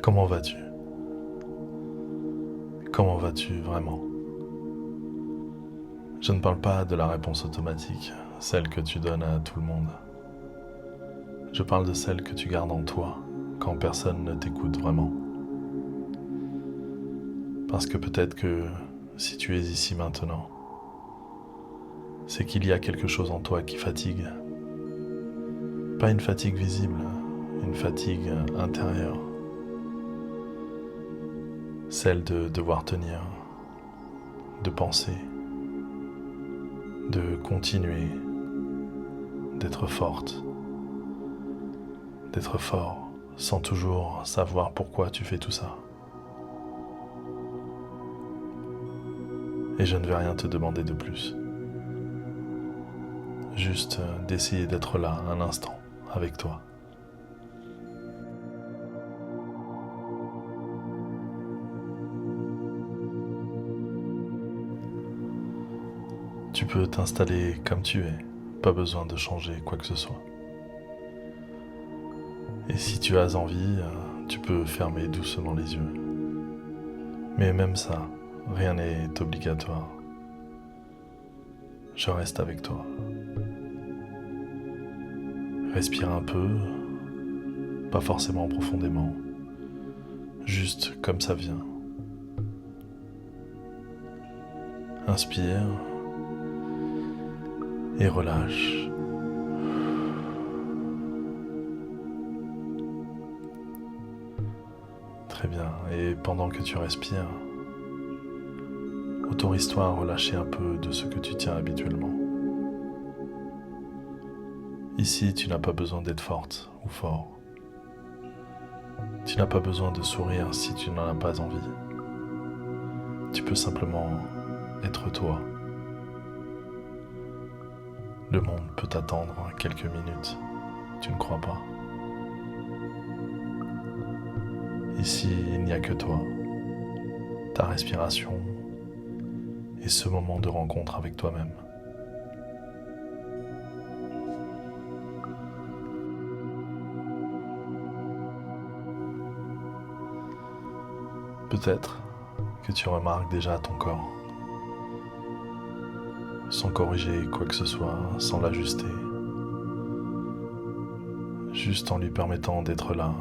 Comment vas-tu? Comment vas-tu vraiment? Je ne parle pas de la réponse automatique, celle que tu donnes à tout le monde. Je parle de celle que tu gardes en toi quand personne ne t'écoute vraiment. Parce que peut-être que si tu es ici maintenant, c'est qu'il y a quelque chose en toi qui fatigue. Pas une fatigue visible, une fatigue intérieure. Celle de devoir tenir, de penser, de continuer, d'être forte, d'être fort, sans toujours savoir pourquoi tu fais tout ça. Et je ne vais rien te demander de plus. Juste d'essayer d'être là un instant avec toi. Tu peux t'installer comme tu es, pas besoin de changer quoi que ce soit. Et si tu as envie, tu peux fermer doucement les yeux. Mais même ça, rien n'est obligatoire. Je reste avec toi. Respire un peu, pas forcément profondément, juste comme ça vient. Inspire et relâche. Très bien, et pendant que tu respires, autorise-toi à relâcher un peu de ce que tu tiens habituellement. Ici, tu n'as pas besoin d'être forte ou fort. Tu n'as pas besoin de sourire si tu n'en as pas envie. Tu peux simplement être toi. Le monde peut attendre quelques minutes, tu ne crois pas? Ici, il n'y a que toi, ta respiration et ce moment de rencontre avec toi-même. Peut-être que tu remarques déjà ton corps, sans corriger quoi que ce soit, sans l'ajuster, juste en lui permettant d'être là.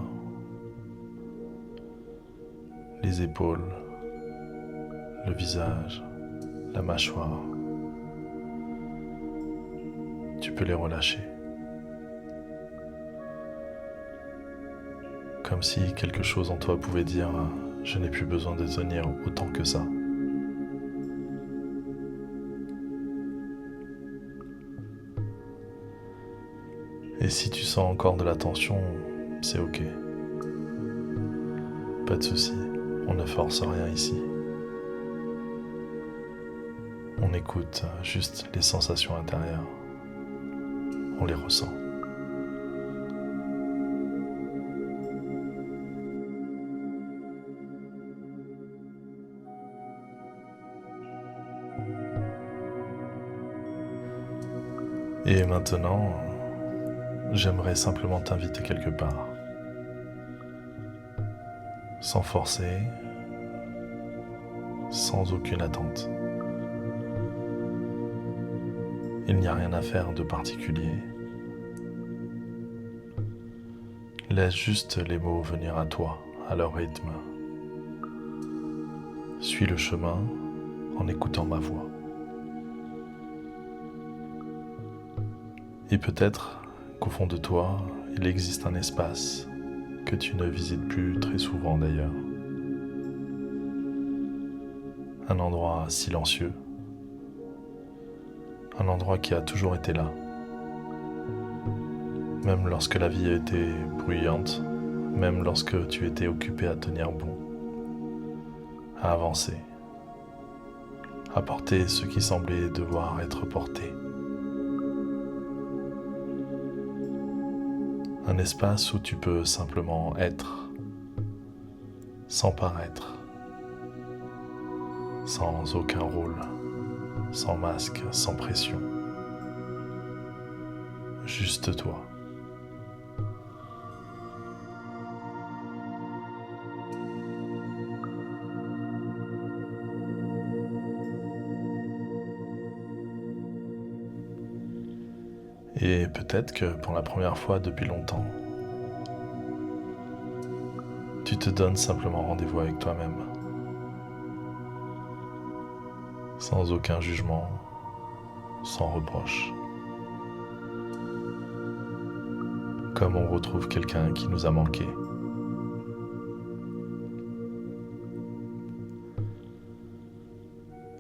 Les épaules, le visage, la mâchoire, tu peux les relâcher. Comme si quelque chose en toi pouvait dire « Je n'ai plus besoin de tenir autant que ça ». Et si tu sens encore de la tension, c'est ok. Pas de souci, on ne force rien ici. On écoute juste les sensations intérieures. On les ressent. Et maintenant, j'aimerais simplement t'inviter quelque part. Sans forcer, sans aucune attente. Il n'y a rien à faire de particulier. Laisse juste les mots venir à toi, à leur rythme. Suis le chemin en écoutant ma voix. Et peut-être qu'au fond de toi, il existe un espace que tu ne visites plus très souvent d'ailleurs. Un endroit silencieux. Un endroit qui a toujours été là. Même lorsque la vie a été bruyante, même lorsque tu étais occupé à tenir bon, à avancer, à porter ce qui semblait devoir être porté. Un espace où tu peux simplement être, sans paraître, sans aucun rôle, sans masque, sans pression. Juste toi. Et peut-être que pour la première fois depuis longtemps, tu te donnes simplement rendez-vous avec toi-même, sans aucun jugement, sans reproche. Comme on retrouve quelqu'un qui nous a manqué.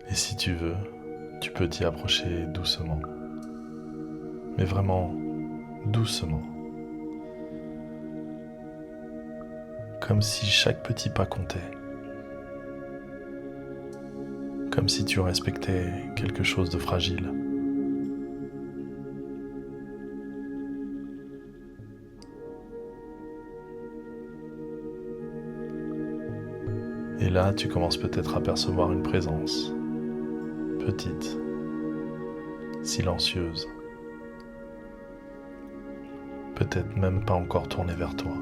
Et si tu veux, tu peux t'y approcher doucement. Mais vraiment doucement. Comme si chaque petit pas comptait. Comme si tu respectais quelque chose de fragile. Et là, tu commences peut-être à percevoir une présence, petite, silencieuse, peut-être même pas encore tournée vers toi.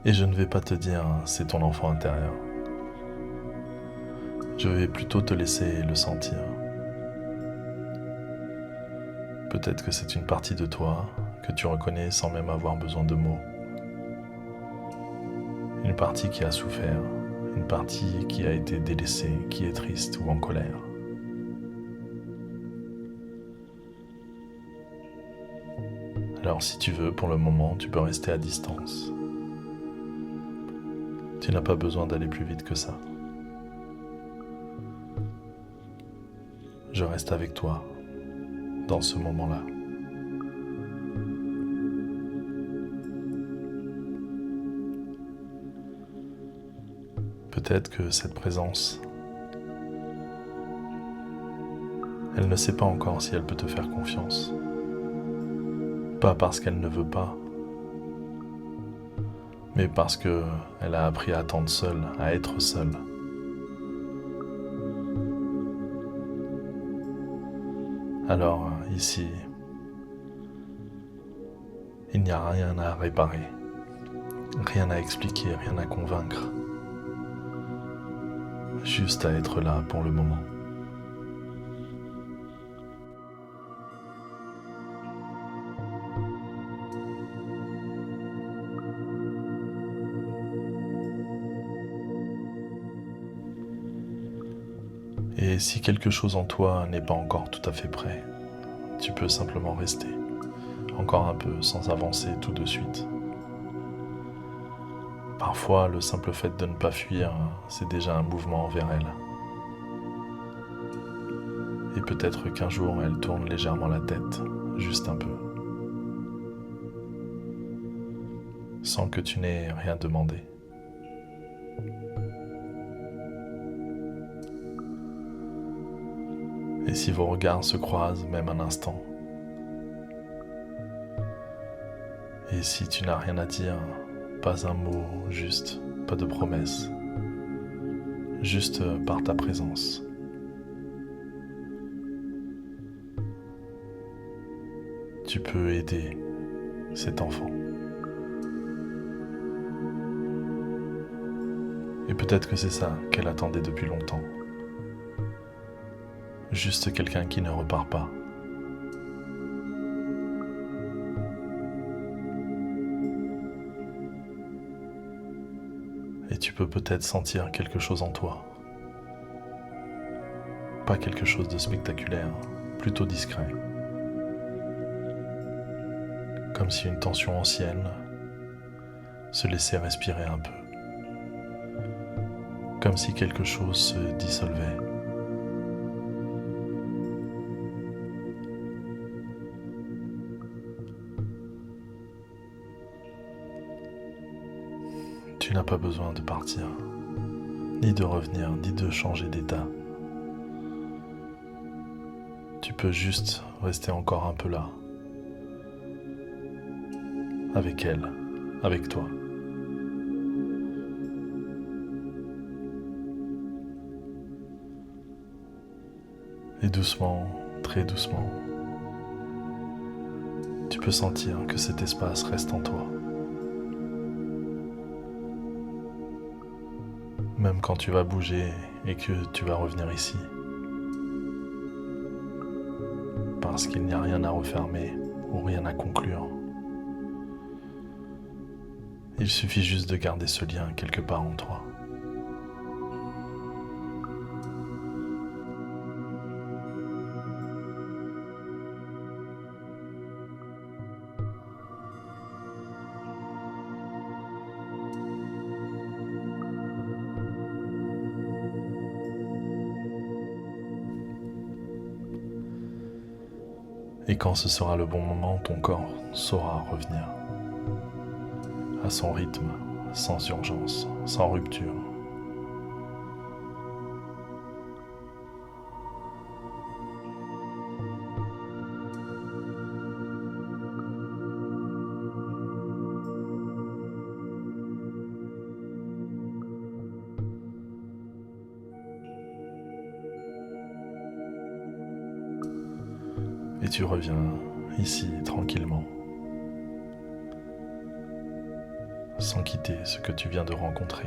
Et je ne vais pas te dire c'est ton enfant intérieur. Je vais plutôt te laisser le sentir. Peut-être que c'est une partie de toi que tu reconnais sans même avoir besoin de mots. Une partie qui a souffert, une partie qui a été délaissée, qui est triste ou en colère. Alors si tu veux, pour le moment, tu peux rester à distance. Tu n'as pas besoin d'aller plus vite que ça. Je reste avec toi dans ce moment-là. Peut-être que cette présence, elle ne sait pas encore si elle peut te faire confiance. Pas parce qu'elle ne veut pas, mais parce qu'elle a appris à attendre seule, à être seule. Alors ici, il n'y a rien à réparer, rien à expliquer, rien à convaincre, juste à être là pour le moment. Et si quelque chose en toi n'est pas encore tout à fait prêt, tu peux simplement rester, encore un peu, sans avancer tout de suite. Parfois, le simple fait de ne pas fuir, c'est déjà un mouvement vers elle. Et peut-être qu'un jour, elle tourne légèrement la tête, juste un peu, sans que tu n'aies rien demandé. Et si vos regards se croisent même un instant, et si tu n'as rien à dire, pas un mot, juste, pas de promesse, juste par ta présence. Tu peux aider cet enfant. Et peut-être que c'est ça qu'elle attendait depuis longtemps. Juste quelqu'un qui ne repart pas. Et tu peux peut-être sentir quelque chose en toi. Pas quelque chose de spectaculaire, plutôt discret. Comme si une tension ancienne se laissait respirer un peu. Comme si quelque chose se dissolvait. Tu n'as pas besoin de partir, ni de revenir, ni de changer d'état. Tu peux juste rester encore un peu là, avec elle, avec toi. Et doucement, très doucement, tu peux sentir que cet espace reste en toi. même quand tu vas bouger et que tu vas revenir ici, parce qu'il n'y a rien à refermer ou rien à conclure. Il suffit juste de garder ce lien quelque part en toi. Et quand ce sera le bon moment, ton corps saura revenir à son rythme, sans urgence, sans rupture. Et tu reviens ici tranquillement, sans quitter ce que tu viens de rencontrer.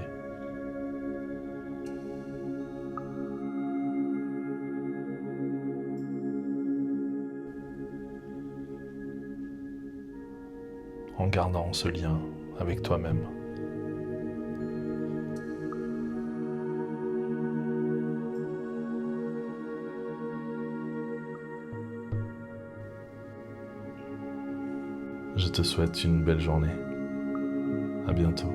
En gardant ce lien avec toi-même. Je te souhaite une belle journée. À bientôt.